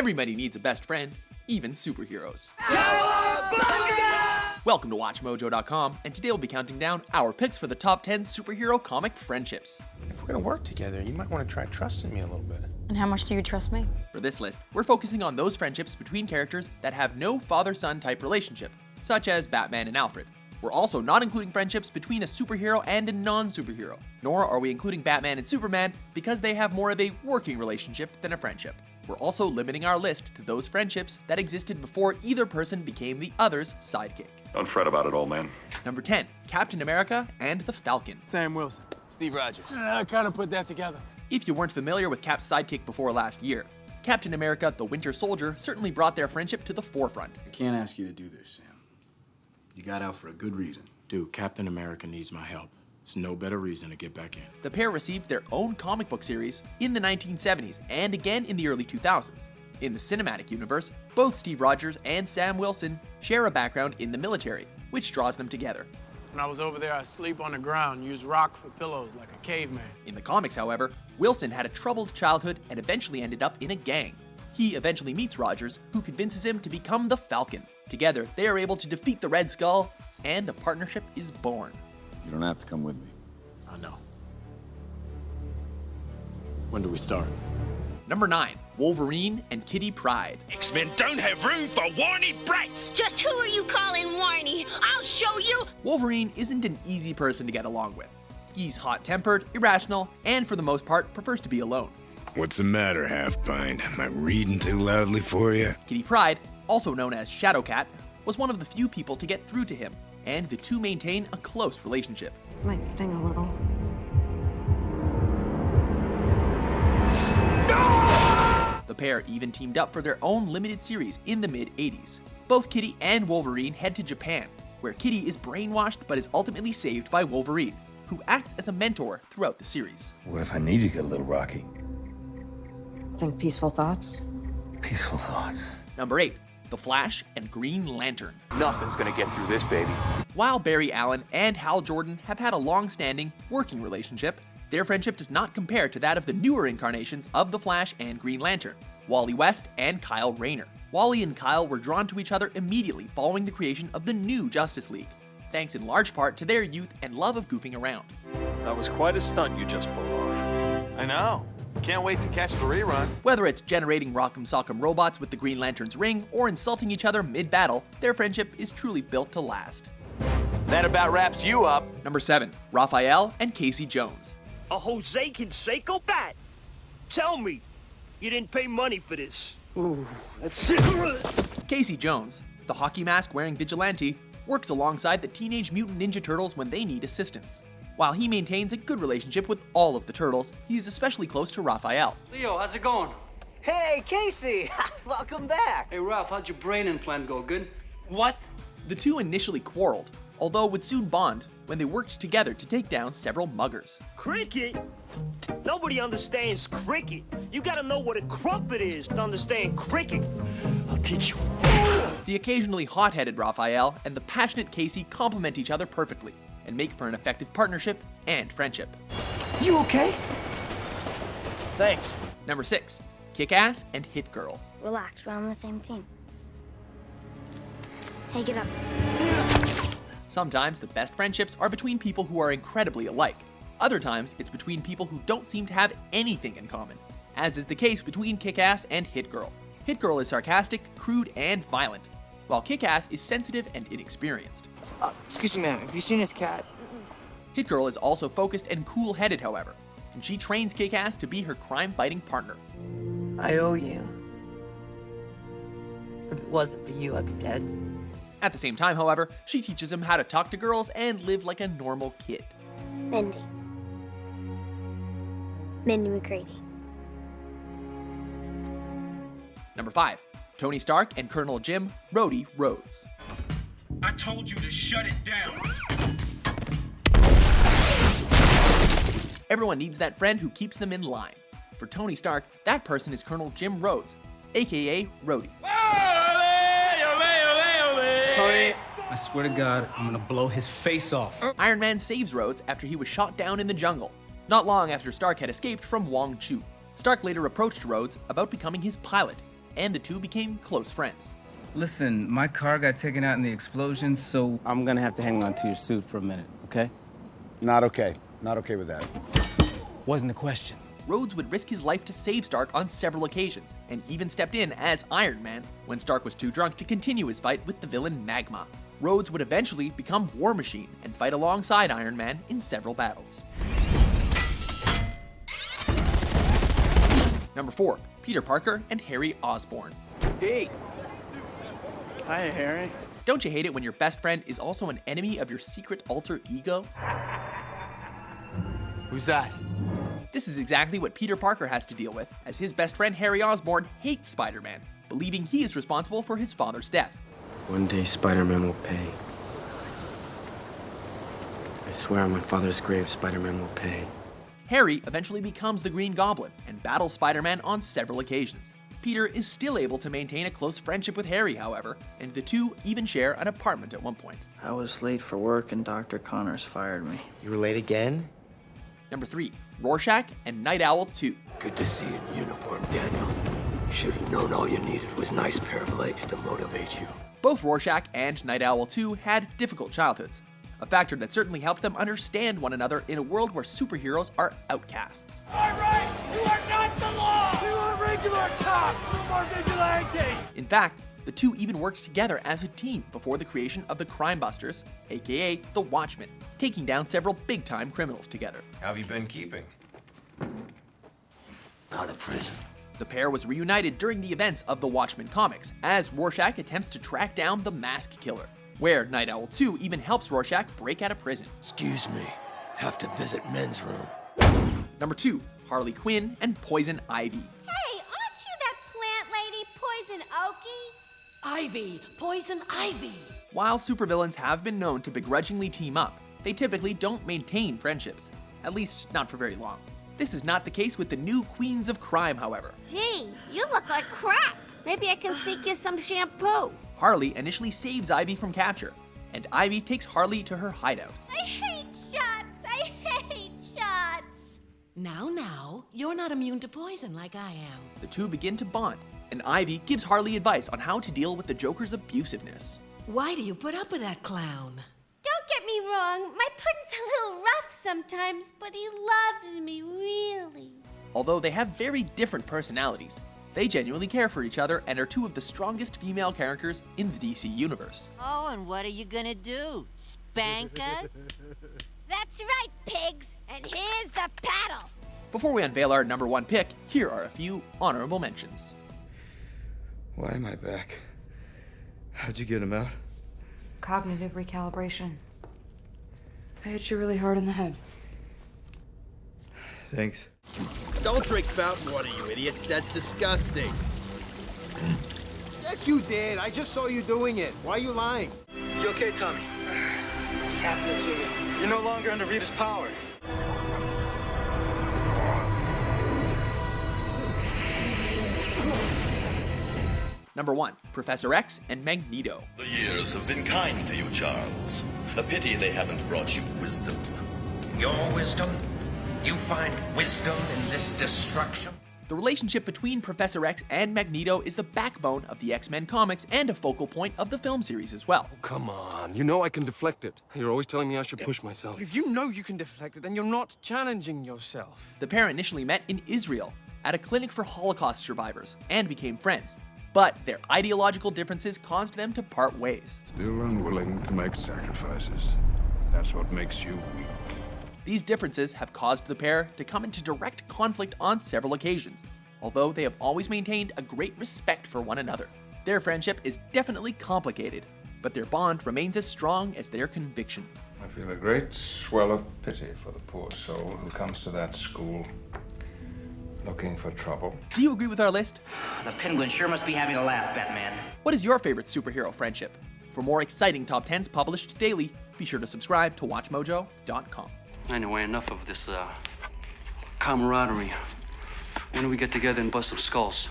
Everybody needs a best friend, even superheroes. Welcome to WatchMojo.com, and today we'll be counting down our picks for the top 10 superhero comic friendships. If we're gonna work together, you might want to try trusting me a little bit. And how much do you trust me? For this list, we're focusing on those friendships between characters that have no father-son type relationship, such as Batman and Alfred. We're also not including friendships between a superhero and a non-superhero, nor are we including Batman and Superman because they have more of a working relationship than a friendship. We're also limiting our list to those friendships that existed before either person became the other's sidekick. Don't fret about it, old man. Number 10, Captain America and the Falcon. Sam Wilson. Steve Rogers. I kind of put that together. If you weren't familiar with Cap's sidekick before last year, Captain America, the Winter Soldier, certainly brought their friendship to the forefront. I can't ask you to do this, Sam. You got out for a good reason. Dude, Captain America needs my help. There's no better reason to get back in. The pair received their own comic book series in the 1970s and again in the early 2000s. In the cinematic universe, both Steve Rogers and Sam Wilson share a background in the military, which draws them together. When I was over there, I sleep on the ground, use rock for pillows like a caveman. In the comics, however, Wilson had a troubled childhood and eventually ended up in a gang. He eventually meets Rogers, who convinces him to become the Falcon. Together, they are able to defeat the Red Skull, and a partnership is born. You don't have to come with me. I know. When do we start? Number 9, Wolverine and Kitty Pryde. X-Men don't have room for whiny brats! Just who are you calling whiny? I'll show you! Wolverine isn't an easy person to get along with. He's hot-tempered, irrational, and for the most part, prefers to be alone. What's the matter, Half-Pint? Am I reading too loudly for you? Kitty Pryde, also known as Shadowcat, was one of the few people to get through to him, and the two maintain a close relationship. This might sting a little. The pair even teamed up for their own limited series in the mid-80s. Both Kitty and Wolverine head to Japan, where Kitty is brainwashed but is ultimately saved by Wolverine, who acts as a mentor throughout the series. What if I need to get a little rocky? Think peaceful thoughts? Peaceful thoughts. Number 8, The Flash and Green Lantern. Nothing's gonna get through this, baby. While Barry Allen and Hal Jordan have had a long-standing, working relationship, their friendship does not compare to that of the newer incarnations of The Flash and Green Lantern, Wally West and Kyle Rayner. Wally and Kyle were drawn to each other immediately following the creation of the new Justice League, thanks in large part to their youth and love of goofing around. That was quite a stunt you just pulled off. I know. Can't wait to catch the rerun. Whether it's generating Rock'em Sock'em robots with the Green Lantern's ring or insulting each other mid-battle, their friendship is truly built to last. That about wraps you up. Number 7, Raphael and Casey Jones. A Jose Canseco bat? Tell me, you didn't pay money for this. Ooh, that's Casey Jones, the hockey mask wearing vigilante, works alongside the Teenage Mutant Ninja Turtles when they need assistance. While he maintains a good relationship with all of the Turtles, he is especially close to Raphael. Leo, how's it going? Hey, Casey! Welcome back! Hey, Ralph, how'd your brain implant go? Good? What? The two initially quarreled, although would soon bond when they worked together to take down several muggers. Cricket? Nobody understands cricket. You gotta know what a crumpet is to understand cricket. I'll teach you. The occasionally hot-headed Raphael and the passionate Casey complement each other perfectly and make for an effective partnership and friendship. You okay? Thanks. Number 6, Kick-Ass and Hit Girl. Relax, we're on the same team. Hey, get up. Sometimes the best friendships are between people who are incredibly alike. Other times, it's between people who don't seem to have anything in common, as is the case between Kick-Ass and Hit Girl. Hit Girl is sarcastic, crude, and violent, while Kick-Ass is sensitive and inexperienced. Excuse me, ma'am, have you seen his cat? Hit Girl is also focused and cool-headed, however, and she trains Kick-Ass to be her crime-fighting partner. I owe you. If it wasn't for you, I'd be dead. At the same time, however, she teaches him how to talk to girls and live like a normal kid. Mindy. Mindy McCready. Number 5, Tony Stark and Colonel Jim Rhodey Rhodes. I told you to shut it down. Everyone needs that friend who keeps them in line. For Tony Stark, that person is Colonel Jim Rhodes, aka Rhodey. Tony, I swear to God, I'm gonna blow his face off. Iron Man saves Rhodes after he was shot down in the jungle, not long after Stark had escaped from Wong Chu. Stark later approached Rhodes about becoming his pilot, and the two became close friends. Listen, my car got taken out in the explosion, so I'm gonna have to hang on to your suit for a minute, okay? Not okay. Not okay with that. Wasn't a question. Rhodes would risk his life to save Stark on several occasions, and even stepped in as Iron Man when Stark was too drunk to continue his fight with the villain Magma. Rhodes would eventually become War Machine and fight alongside Iron Man in several battles. Number 4, Peter Parker and Harry Osborn. Hey. Hi, Harry. Don't you hate it when your best friend is also an enemy of your secret alter ego? Who's that? This is exactly what Peter Parker has to deal with, as his best friend Harry Osborn hates Spider-Man, believing he is responsible for his father's death. One day Spider-Man will pay. I swear on my father's grave, Spider-Man will pay. Harry eventually becomes the Green Goblin and battles Spider-Man on several occasions. Peter is still able to maintain a close friendship with Harry, however, and the two even share an apartment at one point. I was late for work and Dr. Connors fired me. You were late again? Number 3, Rorschach and Night Owl 2. Good to see you in uniform, Daniel. Should have known all you needed was a nice pair of legs to motivate you. Both Rorschach and Night Owl 2 had difficult childhoods, a factor that certainly helped them understand one another in a world where superheroes are outcasts. All right, you are not the law! You are regular cops! No more vigilante! In fact, the two even worked together as a team before the creation of the Crime Busters, aka the Watchmen, taking down several big-time criminals together. How have you been keeping? Out of prison. The pair was reunited during the events of the Watchmen comics, as Rorschach attempts to track down the Mask Killer, where Night Owl 2 even helps Rorschach break out of prison. Excuse me, have to visit men's room. Number 2, Harley Quinn and Poison Ivy. Hey, aren't you that plant lady, Poison Oakie? Ivy, Poison Ivy. While supervillains have been known to begrudgingly team up, they typically don't maintain friendships, at least not for very long. This is not the case with the new Queens of Crime, however. Gee, you look like crap. Maybe I can sneak you some shampoo. Harley initially saves Ivy from capture, and Ivy takes Harley to her hideout. I hate shots. I hate shots. Now, you're not immune to poison like I am. The two begin to bond, and Ivy gives Harley advice on how to deal with the Joker's abusiveness. Why do you put up with that clown? Don't get me wrong, my puddin's a little rough sometimes, but he loves me, really. Although they have very different personalities, they genuinely care for each other and are two of the strongest female characters in the DC universe. Oh, and what are you gonna do? Spank us? That's right, pigs, and here's the paddle. Before we unveil our number 1 pick, here are a few honorable mentions. Why am I back? How'd you get him out? Cognitive recalibration. I hit you really hard in the head. Thanks. Don't drink fountain water, you idiot. That's disgusting. Yes, you did. I just saw you doing it. Why are you lying? You okay, Tommy? What's happening to you? You're no longer under Rita's power. Number 1, Professor X and Magneto. The years have been kind to you, Charles. A pity they haven't brought you wisdom. Your wisdom? You find wisdom in this destruction? The relationship between Professor X and Magneto is the backbone of the X-Men comics and a focal point of the film series as well. Oh, come on, you know I can deflect it. You're always telling me I should push myself. If you know you can deflect it, then you're not challenging yourself. The pair initially met in Israel at a clinic for Holocaust survivors and became friends, but their ideological differences caused them to part ways. Still unwilling to make sacrifices. That's what makes you weak. These differences have caused the pair to come into direct conflict on several occasions, although they have always maintained a great respect for one another. Their friendship is definitely complicated, but their bond remains as strong as their conviction. I feel a great swell of pity for the poor soul who comes to that school looking for trouble. Do you agree with our list? The Penguin sure must be having a laugh, Batman. What is your favorite superhero friendship? For more exciting top 10s published daily, be sure to subscribe to WatchMojo.com. Anyway, enough of this camaraderie. When do we get together and bust some skulls?